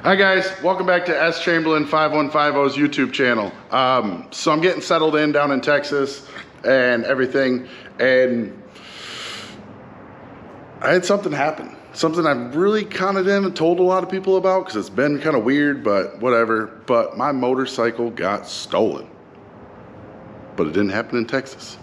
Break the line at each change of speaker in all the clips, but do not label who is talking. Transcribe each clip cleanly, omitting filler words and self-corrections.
Hi guys, welcome back to S Chamberlain 5150's YouTube channel. So I'm getting settled in down in Texas and everything, and I had something happen. Something I really kind of haven't told a lot of people about because it's been kind of weird, but whatever. But my motorcycle got stolen. But it didn't happen in Texas.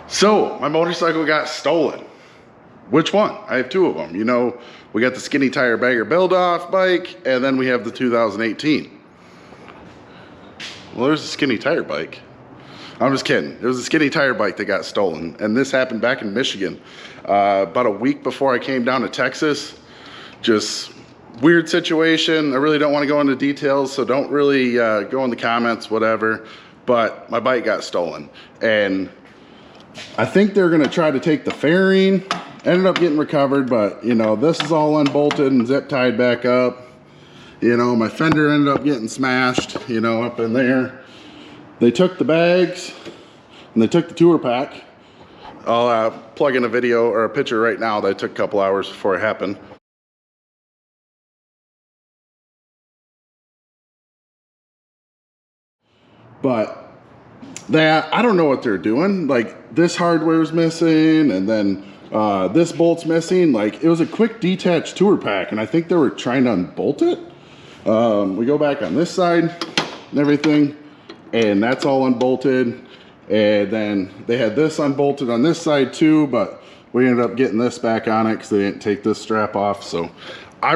So my motorcycle got stolen. Which one? I have two of them. You know, we got the skinny tire bagger build-off bike, and then we have the 2018. Well, there's a skinny tire bike. I'm just kidding. There was a skinny tire bike that got stolen, and this happened back in Michigan. About a week before I came down to Texas. Just weird situation. I really don't want to go into details, so don't really go in the comments, whatever. But my bike got stolen, and I think they're gonna try to take the fairing. Ended up getting recovered, but you know, this is all unbolted and zip tied back up. You know, my fender ended up getting smashed, you know, up in there. They took the bags and they took the tour pack. I'll plug in a video or a picture right now that I took a couple hours before it happened. But that, I don't know what they're doing. Like, this hardware is missing, and then this bolt's missing. Like, it was a quick detached tour pack, and I think they were trying to unbolt it. We go back on this side and everything, and that's all unbolted. And then they had this unbolted on this side too, but we ended up getting this back on it because they didn't take this strap off. So I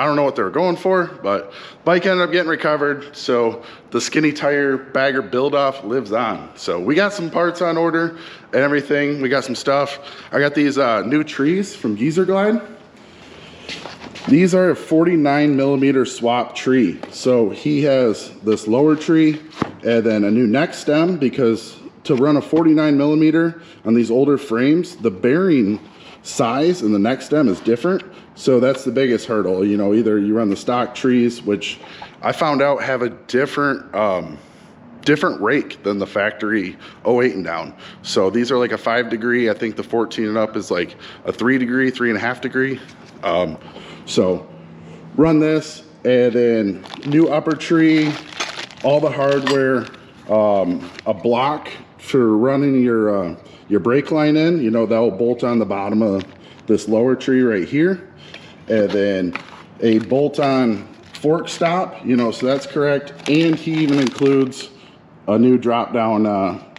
don't know what they were going for, but bike ended up getting recovered. So the skinny tire bagger build off lives on. So we got some parts on order and everything. We got some stuff. I got these new trees from Geezer Glide. These are a 49mm swap tree. So he has this lower tree and then a new neck stem, because to run a 49mm on these older frames, the bearing size and the neck stem is different. So that's the biggest hurdle. You know, either you run the stock trees, which I found out have a different rake than the factory 08 and down. So these are like a 5 degree. I think the 14 and up is like a 3 degree, 3.5 degree. So run this, and then new upper tree, all the hardware, a block for running your brake line in. You know, that will bolt on the bottom of this lower tree right here. And then a bolt-on fork stop, you know, so that's correct. And he even includes a new drop down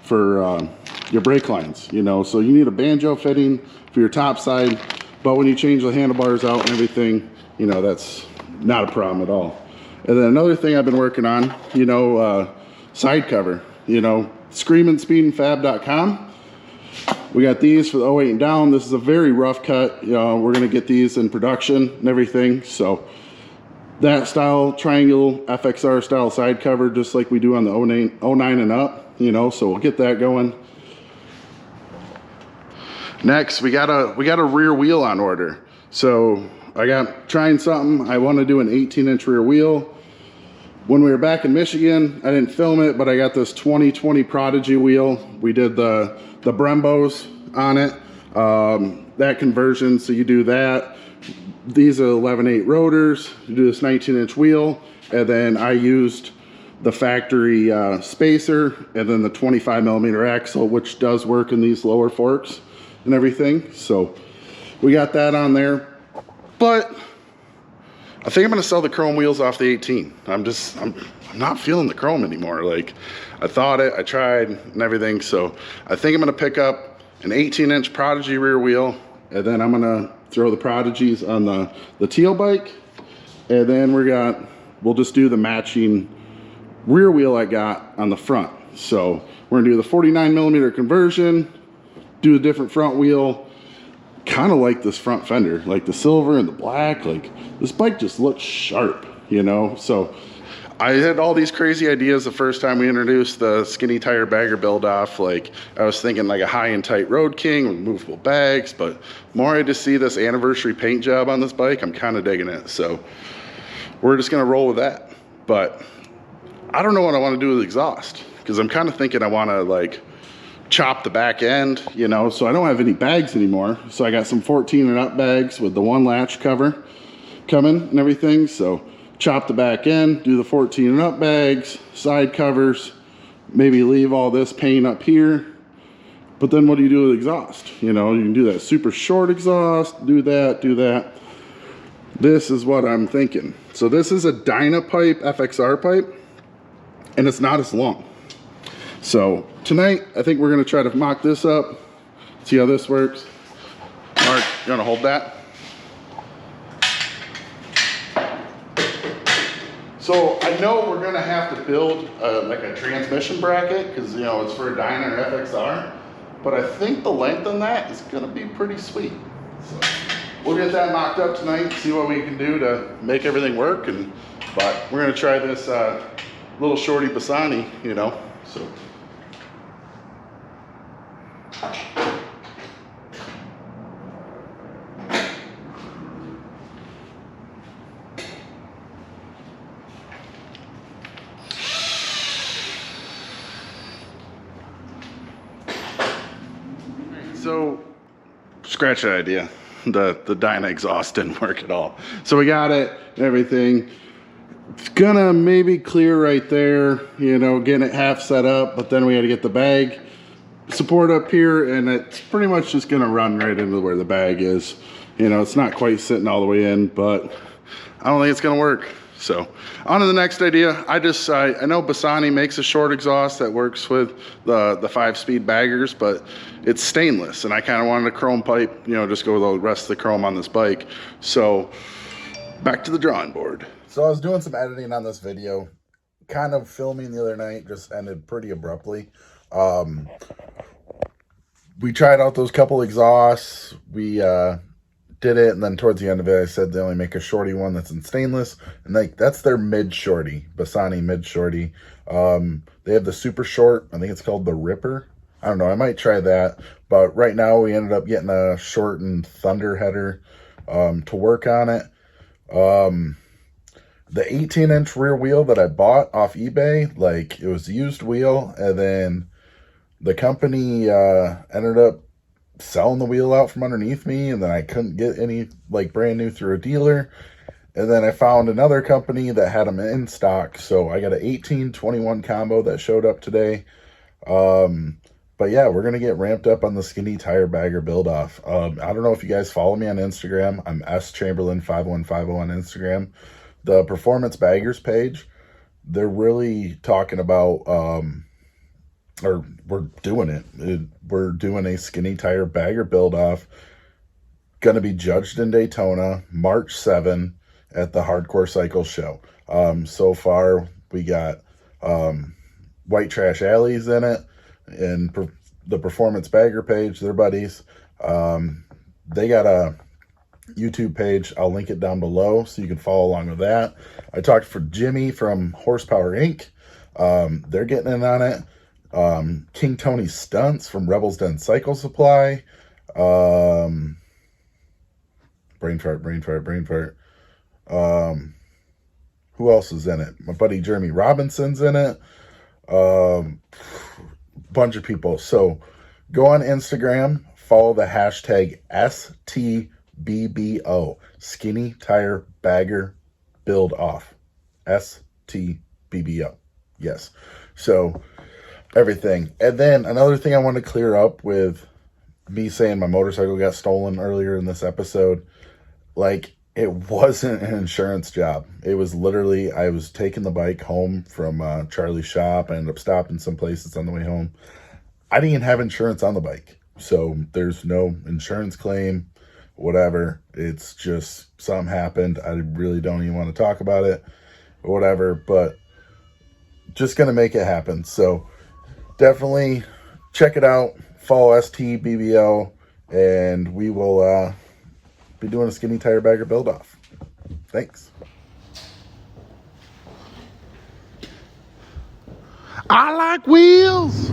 for your brake lines, you know. So you need a banjo fitting for your top side, but when you change the handlebars out and everything, you know, that's not a problem at all. And then another thing I've been working on, you know, side cover, you know, screamingspeedandfab.com. We got these for the 08 and down. This is a very rough cut. You know, we're gonna get these in production and everything. So that style, triangle FXR style side cover, just like we do on the 09 and up, you know, so we'll get that going. Next, we got a rear wheel on order. So I got trying something. I want to do an 18-inch rear wheel. When we were back in Michigan, I didn't film it, but I got this 2020 Prodigy wheel. We did the Brembos on it, that conversion. So you do that. These are 11/8 rotors. You do this 19-inch wheel, and then I used the factory spacer, and then the 25mm axle, which does work in these lower forks and everything. So we got that on there, but I think I'm gonna sell the chrome wheels off the 18. I'm not feeling the chrome anymore. Like, I thought it, I tried and everything. So I think I'm gonna pick up an 18-inch Prodigy rear wheel, and then I'm gonna throw the Prodigies on the teal bike. And then we'll just do the matching rear wheel I got on the front. So we're gonna do the 49mm conversion, do a different front wheel, kind of like this front fender, like the silver and the black. Like this bike just looks sharp, you know? So I had all these crazy ideas the first time we introduced the skinny tire bagger build off. Like I was thinking like a high and tight Road King with movable bags, but more I just see this anniversary paint job on this bike, I'm kind of digging it. So we're just gonna roll with that. But I don't know what I want to do with exhaust, because I'm kind of thinking I want to like chop the back end, you know, so I don't have any bags anymore. So I got some 14 and up bags with the one latch cover coming and everything. So chop the back end, do the 14 and up bags, side covers, maybe leave all this paint up here. But then what do you do with exhaust? You know, you can do that super short exhaust, do that, do that. This is what I'm thinking. So this is a Dynapipe FXR pipe, and it's not as long. So tonight, I think we're gonna try to mock this up, see how this works. Mark, you wanna hold that? So I know we're gonna have to build like a transmission bracket, because you know it's for a Dyna or FXR, but I think the length on that is gonna be pretty sweet. So we'll get that mocked up tonight, see what we can do to make everything work. But we're gonna try this little shorty Bassani, you know. So. So, scratch that idea. The Dyna exhaust didn't work at all. So we got it and everything. It's gonna maybe clear right there, you know, getting it half set up, but then we had to get the bag support up here, and it's pretty much just gonna run right into where the bag is. You know, it's not quite sitting all the way in, but I don't think it's gonna work. So on to the next idea. I know Bassani makes a short exhaust that works with the 5-speed baggers, but it's stainless, and I kind of wanted a chrome pipe, you know, just go with the rest of the chrome on this bike. So back to the drawing board. So I was doing some editing on this video, kind of filming the other night, just ended pretty abruptly. We tried out those couple exhausts. We did it, and then towards the end of it, I said they only make a shorty one that's in stainless, and like that's their mid shorty, Bassani mid shorty. They have the super short, I think it's called the Ripper. I don't know, I might try that, but right now we ended up getting a shortened Thunder header to work on it. The 18-inch rear wheel that I bought off eBay, like it was a used wheel, and then the company ended up selling the wheel out from underneath me, and then I couldn't get any like brand new through a dealer. And then I found another company that had them in stock, so I got an 18-21 combo that showed up today. But yeah, we're gonna get ramped up on the skinny tire bagger build off. I don't know if you guys follow me on Instagram. I'm schamberlain5150 on Instagram. The performance baggers page, they're really talking about or we're doing it. We're doing a skinny tire bagger build off. Going to be judged in Daytona, March 7 at the Hardcore Cycle Show. So far, we got White Trash Alleys in it, and the Performance Bagger page, their buddies. They got a YouTube page. I'll link it down below so you can follow along with that. I talked for Jimmy from Horsepower Inc. They're getting in on it. King Tony Stunts from Rebels Den Cycle Supply. Brain fart. Who else is in it? My buddy Jeremy Robinson's in it. Bunch of people. So go on Instagram, follow the hashtag STBBO, Skinny Tire Bagger Build Off. STBBO. Yes. So everything. And then another thing I want to clear up with me saying my motorcycle got stolen earlier in this episode, like it wasn't an insurance job. It was literally, I was taking the bike home from Charlie's shop. I ended up stopping some places on the way home. I didn't even have insurance on the bike. So there's no insurance claim, whatever. It's just something happened. I really don't even want to talk about it or whatever, but just going to make it happen. So definitely check it out. Follow STBBO and we will be doing a skinny tire bagger build off. Thanks. I like wheels.